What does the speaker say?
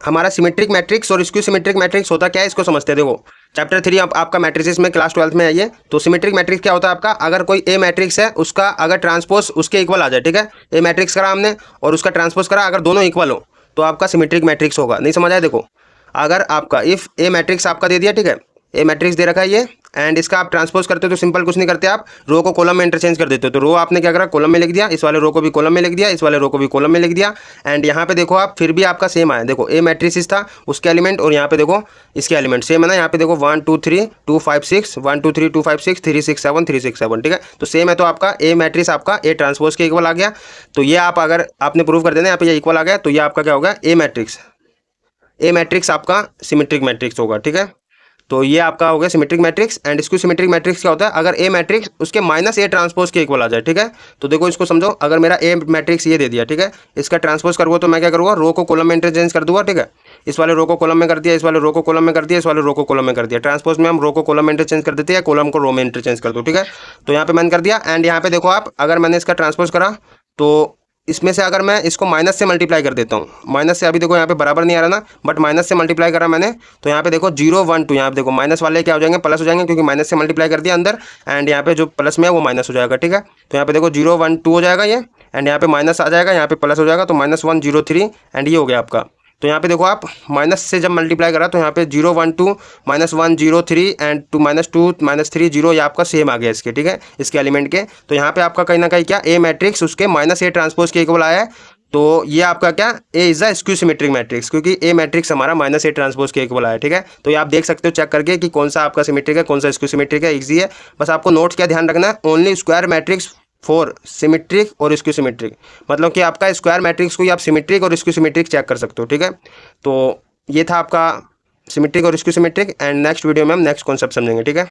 हमारा symmetric matrix और skew symmetric matrix होता क्या है इसको समझते हैं। देखो चैप्टर 3 आपका मैट्रिसेस में क्लास 12th में आइए। तो सिमेट्रिक मैट्रिक्स क्या होता है आपका, अगर कोई ए मैट्रिक्स है उसका अगर ट्रांसपोज उसके इक्वल आ जाए, ठीक है, ए मैट्रिक्स करा हमने और उसका ट्रांसपोज करा, अगर दोनों इक्वल हो तो आपका सिमेट्रिक मैट्रिक्स होगा। नहीं समझ आया। देखो अगर आपका इफ ए मैट्रिक्स आपका दे दिया, ठीक है, ए मैट्रिक्स दे रखा है ये, एंड इसका आप ट्रांसपोज करते हो तो सिंपल कुछ नहीं करते, आप रो को कॉलम में इंटरचेंज कर देते हो। तो रो आपने क्या करा, कॉलम में लिख दिया, इस वाले रो को भी कॉलम में लिख दिया, इस वाले रो को भी कॉलम में लिख दिया। एंड यहाँ पे देखो आप फिर भी आपका सेम आया। देखो ए मैट्रिक्स था उसके एलिमेंट और यहाँ पे देखो इसके एलिमेंट सेम है ना। यहाँ पे देखो 1 2 3 2 5 6 1 2 3 2 5 6 3 6 7 3 6 7, ठीक है, तो सेम है। तो आपका ए मैट्रिक्स आपका ए ट्रांसपोज के इक्वल आ गया। तो ये आप अगर आपने प्रूव कर देना यहाँ पे ये इक्वल आ गया, तो ये आपका क्या होगा, ए मैट्रिक्स आपका सिमेट्रिक मैट्रिक्स होगा, ठीक है। तो ये आपका हो गया symmetric matrix. And skew symmetric matrix क्या होता है, अगर ए मैट्रिक्स उसके माइनस ए ट्रांसपोज के इक्वल आ जाए, ठीक है। तो देखो इसको समझो, अगर मेरा ए मैट्रिक्स ये दे दिया, ठीक है, इसका ट्रांसपोज करूँगा तो मैं क्या करूँगा, रो को कॉलम में इंटरचेंज कर दूंगा, ठीक है, इस वाले रो को कॉलम में कर दिया, इस वाले रो को कॉलम में कर दिया, इस वाले रो को कॉलम में कर दिया। ट्रांसपोज में हम रो को कॉलम में इंटरचेंज कर देते हैं, कॉलम को रो में इंटरचेंज कर दो, ठीक है। तो यहाँ पे मैंने कर दिया। एंड यहाँ पे देखो आप, अगर मैंने इसका ट्रांसपोज करा तो इसमें से अगर मैं इसको माइनस से मल्टीप्लाई कर देता हूँ, माइनस से, अभी देखो यहाँ पे बराबर नहीं आ रहा ना, बट माइनस से मल्टीप्लाई करा मैंने, तो यहाँ पे देखो 0 1 2, यहाँ पे देखो माइनस वाले क्या हो जाएंगे, प्लस हो जाएंगे, क्योंकि माइनस से मल्टीप्लाई कर दिया अंदर। एंड यहाँ पे जो प्लस में है वो माइनस हो जाएगा, ठीक है। तो यहाँ पे देखो 0 1 2 हो जाएगा ये, एंड यहाँ पे माइनस आ जाएगा, यहाँ पे प्लस हो जाएगा, तो -1 0 3, एंड ये हो गया आपका। तो यहाँ पे देखो आप माइनस से जब मल्टीप्लाई करा तो यहाँ पे 0 1 2 -1 0 3 एंड 2 -3 0, ये आपका सेम आ गया इसके, ठीक है, इसके एलिमेंट के। तो यहाँ पे आपका कहीं ना कहीं क्या ए मैट्रिक्स उसके माइनस ए ट्रांसपोज के इक्वल आया है। तो ये आपका क्या, A is a skew symmetric matrix, क्योंकि ए मैट्रिक्स हमारा माइनस ए ट्रांसपोज के इक्वल आया है, ठीक है। तो ये आप देख सकते हो चेक करके कि कौन सा आपका सिमेट्रिक है, कौन सा स्क्यू सिमेट्रिक है, इजी है। बस आपको नोट्स क्या ध्यान रखना है, only square matrix for symmetric और स्क्यू सिमेट्रिक, मतलब कि आपका स्क्वायर मैट्रिक्स को ही आप सिमेट्रिक और स्क्यू सिमेट्रिक चेक कर सकते हो, ठीक है। तो ये था आपका सिमेट्रिक और skew symmetric. And next video में हम नेक्स्ट कॉन्सेप्ट समझेंगे, ठीक है।